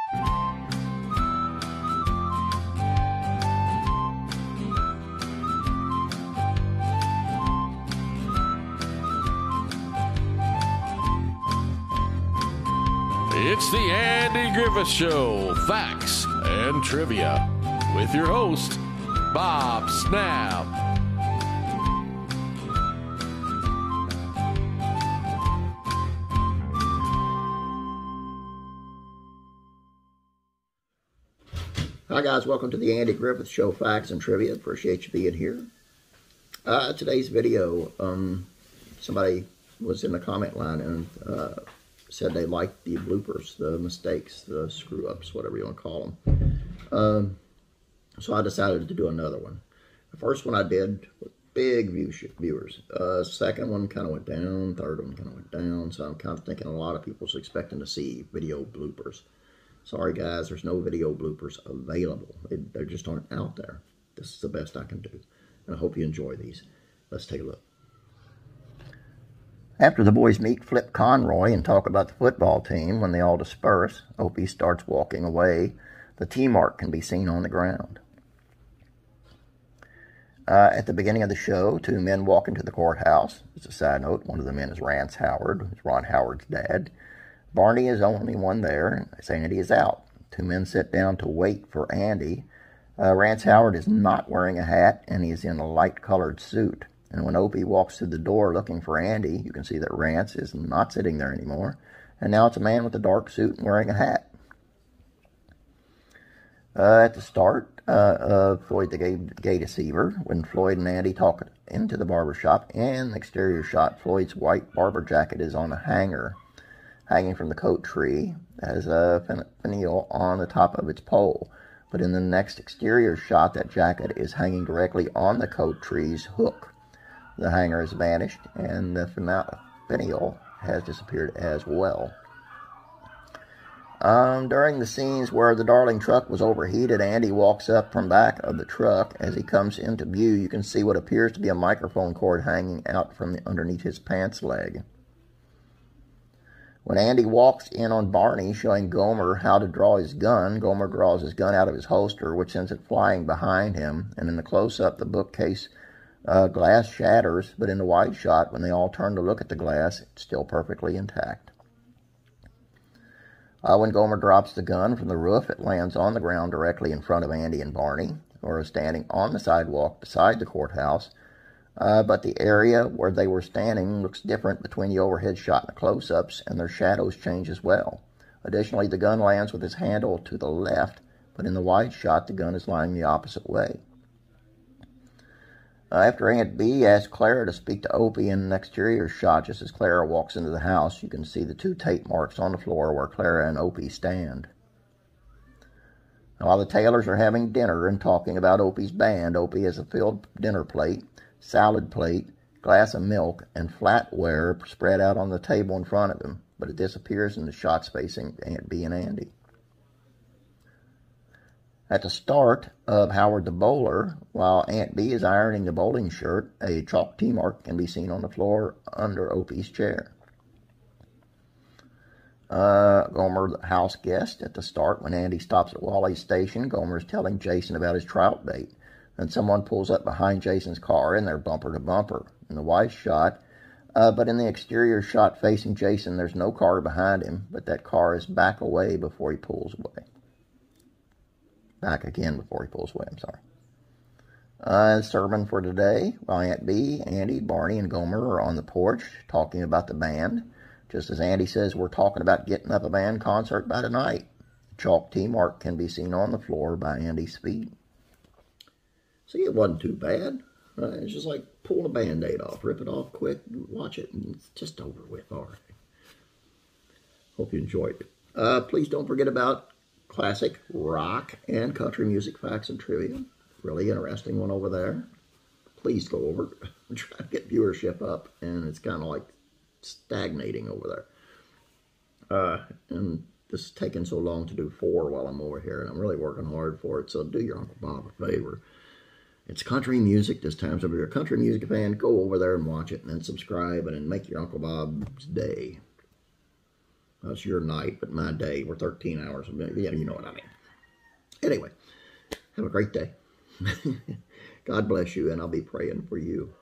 It's the Andy Griffith Show, Facts and Trivia, with your host, Bob Snap. Hi guys, welcome to the Andy Griffith Show, Facts and Trivia. Appreciate you being here. Today's video, somebody was in the comment line and said they liked the bloopers, the mistakes, the screw-ups, whatever you want to call them. So I decided to do another one. The first one I did with big viewers. Second one kind of went down. Third one kind of went down. So I'm kind of thinking a lot of people's expecting to see video bloopers. Sorry guys, there's no video bloopers available. They just aren't out there. This is the best I can do. And I hope you enjoy these. Let's take a look. After the boys meet Flip Conroy and talk about the football team, when they all disperse, Opie starts walking away. The T mark can be seen on the ground. At the beginning of the show, two men walk into the courthouse. As a side note, one of the men is Rance Howard, who's Ron Howard's dad. Barney is the only one there, saying that he is out. Two men sit down to wait for Andy. Rance Howard is not wearing a hat, and he is in a light-colored suit. And when Opie walks through the door looking for Andy, you can see that Rance is not sitting there anymore. And now it's a man with a dark suit and wearing a hat. At the start of Floyd the Gay Deceiver, when Floyd and Andy talk into the barbershop, and the exterior shot, Floyd's white barber jacket is on a hanger, hanging from the coat tree, as a finial on the top of its pole. But in the next exterior shot, that jacket is hanging directly on the coat tree's hook. The hanger has vanished, and the finial has disappeared as well. During the scenes where the Darling truck was overheated, Andy walks up from back of the truck. As he comes into view, you can see what appears to be a microphone cord hanging out from underneath his pants leg. When Andy walks in on Barney, showing Gomer how to draw his gun, Gomer draws his gun out of his holster, which sends it flying behind him, and in the close-up, the bookcase glass shatters, but in the wide shot, when they all turn to look at the glass, it's still perfectly intact. When Gomer drops the gun from the roof, it lands on the ground directly in front of Andy and Barney, who are standing on the sidewalk beside the courthouse, but the area where they were standing looks different between the overhead shot and the close-ups, and their shadows change as well. Additionally, the gun lands with its handle to the left, but in the wide shot, the gun is lying the opposite way. After Aunt B asks Clara to speak to Opie in an exterior shot, just as Clara walks into the house, you can see the two tape marks on the floor where Clara and Opie stand. While the Taylors are having dinner and talking about Opie's band, Opie has a filled dinner plate, salad plate, glass of milk, and flatware spread out on the table in front of him, but it disappears in the shots facing Aunt B and Andy. At the start of Howard the Bowler, while Aunt B is ironing the bowling shirt, a chalk T mark can be seen on the floor under Opie's chair. Gomer, the house guest, at the start, when Andy stops at Wally's station, Gomer is telling Jason about his trout bait. Then someone pulls up behind Jason's car, and they're bumper to bumper. In the wide shot, but in the exterior shot facing Jason, there's no car behind him, but that car is back away before he pulls away. Back again before he pulls away, I'm sorry. Sermon for today, while Aunt B, Andy, Barney, and Gomer are on the porch talking about the band. Just as Andy says we're talking about getting up a band concert by tonight. Chalk T mark can be seen on the floor by Andy's feet. See, it wasn't too bad. It's just like pulling a Band-Aid off. Rip it off quick, watch it, and it's just over with. All right. Hope you enjoyed it. Please don't forget about classic rock and country music facts and trivia. Really interesting one over there. Please go over it. I'm trying to get viewership up, and it's kind of like stagnating over there. And this is taking so long to do 4 while I'm over here, and I'm really working hard for it, so do your Uncle Bob a favor. It's country music this time, so if you're a country music fan, go over there and watch it, and then subscribe, and then make your Uncle Bob's day. That's your night, but my day. We're 13 hours. Yeah, you know what I mean. Anyway, have a great day. God bless you, and I'll be praying for you.